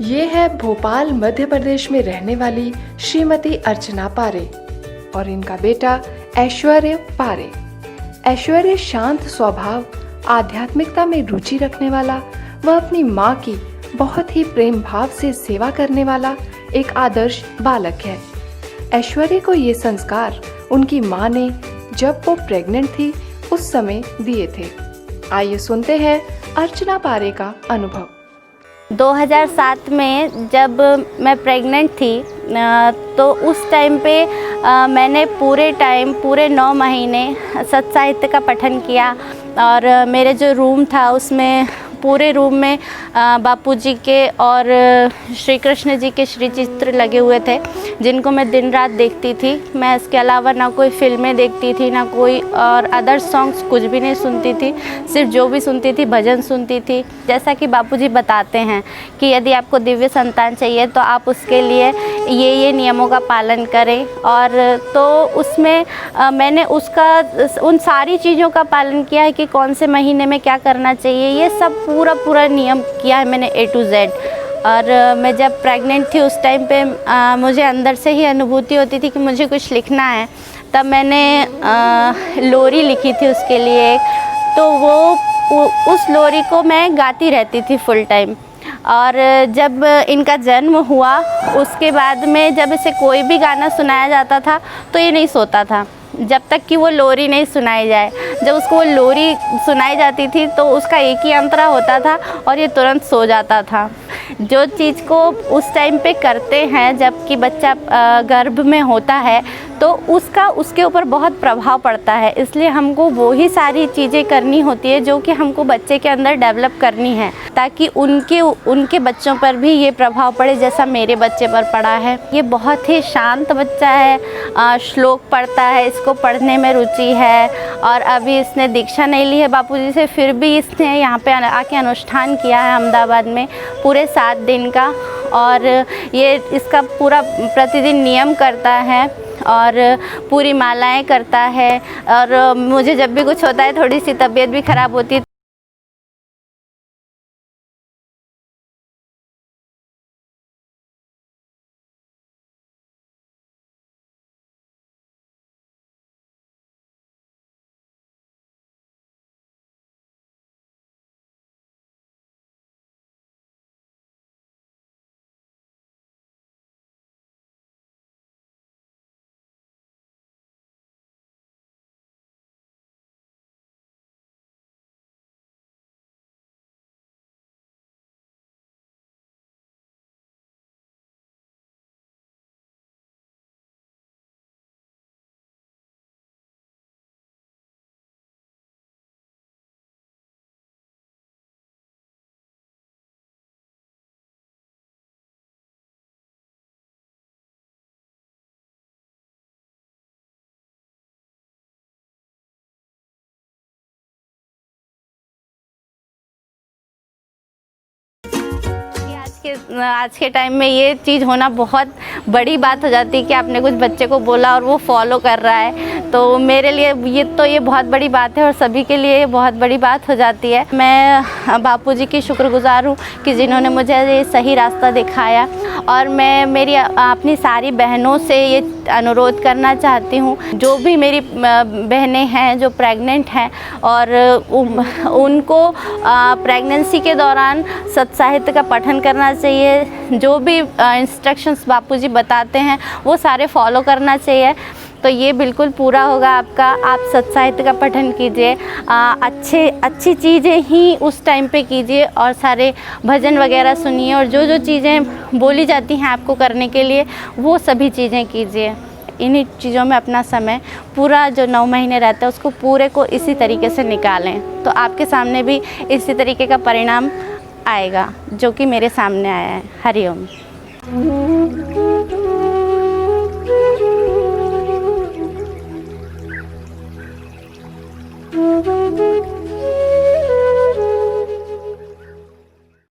ये है भोपाल मध्य प्रदेश में रहने वाली श्रीमती अर्चना पारे और इनका बेटा ऐश्वर्य पारे। ऐश्वर्य शांत स्वभाव, आध्यात्मिकता में रुचि रखने वाला व अपनी माँ की बहुत ही प्रेम भाव से सेवा करने वाला एक आदर्श बालक है। ऐश्वर्य को ये संस्कार उनकी माँ ने जब वो प्रेग्नेंट थी उस समय दिए थे। आइए सुनते हैं अर्चना पारे का अनुभव। 2007 में जब मैं प्रेग्नेंट थी तो उस टाइम पे मैंने पूरे 9 महीने सत्य साहित्य का पठन किया और मेरे जो रूम था उसमें पूरे रूम में बापूजी के और श्री कृष्ण जी के श्री चित्र लगे हुए थे जिनको मैं दिन रात देखती थी। मैं इसके अलावा ना कोई फिल्में देखती थी, ना कोई और अदर सॉन्ग्स कुछ भी नहीं सुनती थी। सिर्फ जो भी सुनती थी भजन सुनती थी। जैसा कि बापूजी बताते हैं कि यदि आपको दिव्य संतान चाहिए तो आप उसके लिए ये नियमों का पालन करें। और तो उसमें मैंने उन सारी चीज़ों का पालन किया है कि कौन से महीने में क्या करना चाहिए, ये सब पूरा नियम किया है मैंने A to Z। और मैं जब प्रेग्नेंट थी उस टाइम पे मुझे अंदर से ही अनुभूति होती थी कि मुझे कुछ लिखना है। तब मैंने लोरी लिखी थी उसके लिए, तो उस लोरी को मैं गाती रहती थी फुल टाइम। और जब इनका जन्म हुआ उसके बाद में जब इसे कोई भी गाना सुनाया जाता था तो ये नहीं सोता था जब तक कि वो लोरी नहीं सुनाई जाए। जब उसको वो लोरी सुनाई जाती थी तो उसका एक ही अंतरा होता था और ये तुरंत सो जाता था। जो चीज़ को उस टाइम पे करते हैं जबकि बच्चा गर्भ में होता है तो उसके ऊपर बहुत प्रभाव पड़ता है। इसलिए हमको वो ही सारी चीज़ें करनी होती है जो कि हमको बच्चे के अंदर डेवलप करनी है ताकि उनके बच्चों पर भी ये प्रभाव पड़े जैसा मेरे बच्चे पर पड़ा है। ये बहुत ही शांत बच्चा है, श्लोक पढ़ता है, इसको पढ़ने में रुचि है। और अभी इसने दीक्षा नहीं ली है बापूजी से, फिर भी इसने यहाँ पे आके अनुष्ठान किया है अहमदाबाद में पूरे 7 दिन का। और ये इसका पूरा प्रतिदिन नियम करता है और पूरी मालाएं करता है। और मुझे जब भी कुछ होता है, थोड़ी सी तबीयत भी ख़राब होती है आज के टाइम में ये चीज़ होना बहुत बड़ी बात हो जाती है कि आपने कुछ बच्चे को बोला और वो फॉलो कर रहा है। तो मेरे लिए ये बहुत बड़ी बात है और सभी के लिए ये बहुत बड़ी बात हो जाती है। मैं बापूजी की शुक्रगुजार हूँ कि जिन्होंने मुझे ये सही रास्ता दिखाया। और मैं अपनी सारी बहनों से ये अनुरोध करना चाहती हूँ, जो भी मेरी बहनें हैं जो प्रेग्नेंट हैं और उनको प्रेगनेंसी के दौरान सत्य साहित्य का पठन करना चाहिए। जो भी इंस्ट्रक्शंस बापूजी बताते हैं वो सारे फॉलो करना चाहिए, तो ये बिल्कुल पूरा होगा आपका। आप सत्य साहित्य का पठन कीजिए, अच्छी चीज़ें ही उस टाइम पे कीजिए और सारे भजन वगैरह सुनिए और जो चीज़ें बोली जाती हैं आपको करने के लिए वो सभी चीज़ें कीजिए। इन्हीं चीज़ों में अपना समय पूरा जो 9 महीने रहता है उसको पूरे को इसी तरीके से निकालें, तो आपके सामने भी इसी तरीके का परिणाम आएगा जो कि मेरे सामने आया है। हरिओम।